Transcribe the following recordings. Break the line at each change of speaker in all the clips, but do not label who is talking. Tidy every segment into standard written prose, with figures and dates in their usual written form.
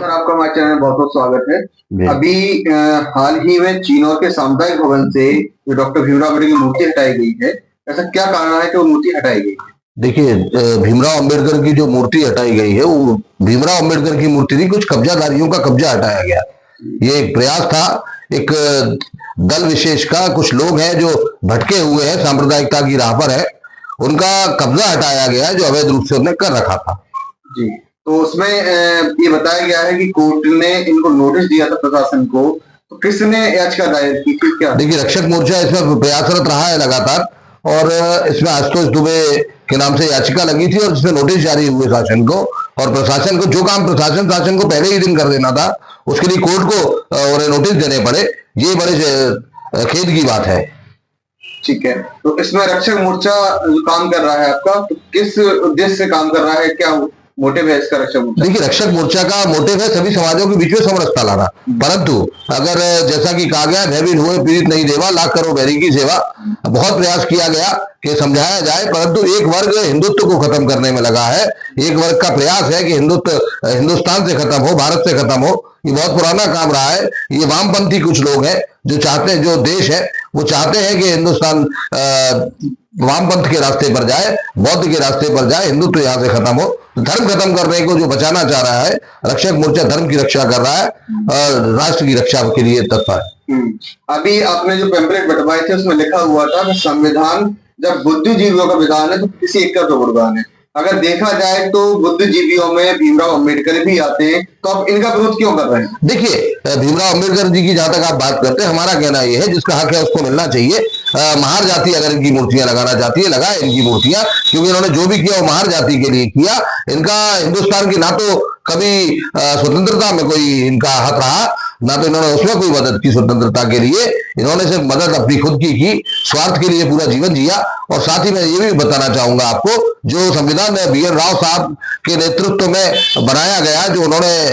Sir, आपका हमारे channel में बहुत बहुत स्वागत है। अभी हाल ही में चिन्नौर के सामुदायिक भवन से जो डॉक्टर भीमराव अम्बेडकर की मूर्ति हटाई गई है, ऐसा क्या कारण है कि वो मूर्ति हटाई गई है?
देखिए, भीमराव अंबेडकर की जो मूर्ति हटाई गई है वो भीमराव अंबेडकर की मूर्ति नहीं, कुछ कब्जाधारियों का कब्जा हटाया गया। ये एक प्रयास था, एक दल विशेष का, कुछ लोग हैं जो भटके हुए हैं, सांप्रदायिकता की राह पर है, उनका कब्जा हटाया गया जो अवैध रूप से उन्हें कर रखा था।
जी, तो उसमें ये बताया गया है कि कोर्ट ने इनको नोटिस दिया था प्रशासन को, तो किसने याचिका दायर की थी? क्या
देखिए, रक्षक मोर्चा इसमें प्रयासरत रहा है लगातार, और इसमें आशुतोष दुबे के नाम से याचिका लगी थी और इसमें नोटिस जारी हुए शासन को, और प्रशासन को जो काम शासन को पहले ही दिन कर देना था, उसके लिए कोर्ट को उन्हें नोटिस देने पड़े। ये बड़े खेद की बात है।
ठीक है, तो इसमें रक्षक मोर्चा काम कर रहा है आपका, तो किस उद्देश्य से काम कर रहा है, क्या मोटिव है इसका रक्षक मोर्चा?
देखिए, रक्षक मोर्चा का मोटिव है सभी समाजों के बीच में समरसता लाना, परंतु अगर जैसा कि कहा गया, भयभीत हुए पीड़ित नहीं देवा, लाख करो बैरी की सेवा। बहुत प्रयास किया गया कि समझाया जाए, परंतु एक वर्ग हिंदुत्व को खत्म करने में लगा है। एक वर्ग का प्रयास है कि हिंदुत्व हिंदुस्तान से खत्म हो, भारत से खत्म हो। ये बहुत पुराना काम रहा है। ये वामपंथी कुछ लोग हैं जो चाहते हैं, जो देश है वो चाहते हैं कि हिंदुस्तान वामपंथ के रास्ते पर जाए, बौद्ध के रास्ते पर जाए, हिंदुत्व यहाँ से खत्म हो। धर्म खत्म करने को जो बचाना चाह रहा है, रक्षक मोर्चा धर्म की रक्षा कर रहा है और राष्ट्र की रक्षा के लिए तत्पर है।
अभी आपने जो पेम्पलेट बंटवाए थे उसमें लिखा हुआ था कि संविधान जब बुद्धिजीवियों का विधान है तो किसी एक का तो गुणगान है। अगर देखा जाए तो बुद्धिजीवियों में भीमराव अंबेडकर भी आते हैं, तो आप इनका विरोध क्यों कर रहे हैं?
देखिए, भीमराव अंबेडकर जी की जहां तक आप बात करते हैं, हमारा कहना यह है जिसका हक है उसको मिलना चाहिए। महार जाति अगर इनकी मूर्तियां लगाना चाहती है, लगाए इनकी मूर्तियां, क्योंकि इन्होंने जो भी किया वो महार जाति के लिए किया। इनका हिंदुस्तान की ना तो कभी स्वतंत्रता में कोई इनका हक रहा, ना तो इन्होंने उसमें कोई मदद की स्वतंत्रता के लिए। इन्होंने सिर्फ मदद अपनी खुद की स्वार्थ के लिए पूरा जीवन जिया। और साथ ही मैं ये भी बताना चाहूंगा आपको, जो संविधान BN राव साहब के नेतृत्व में बनाया गया, जो उन्होंने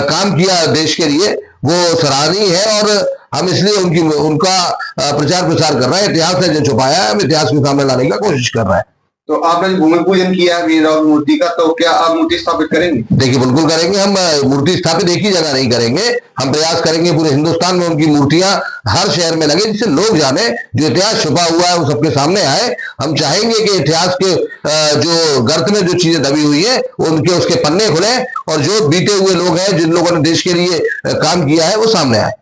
काम किया देश के लिए, वो सराहनीय है। और हम इसलिए उनका प्रचार प्रसार कर रहे हैं। इतिहास ने जो छुपाया है, हम इतिहास के सामने लाने का कोशिश कर रहे हैं।
तो आपने भूमि पूजन किया है भीमराव मूर्ति का, तो क्या आप मूर्ति स्थापित करेंगे?
देखिए, बिल्कुल करेंगे। हम मूर्ति स्थापित एक ही जगह नहीं करेंगे, हम प्रयास करेंगे पूरे हिंदुस्तान में उनकी मूर्तियां हर शहर में लगे, जिससे लोग जाने, जो इतिहास छुपा हुआ है वो सबके सामने आए। हम चाहेंगे कि इतिहास के जो गर्त में जो चीजें दबी हुई है उनके उसके पन्ने खुले, और जो बीते हुए लोग हैं, जिन लोगों ने देश के लिए काम किया है, वो सामने आए।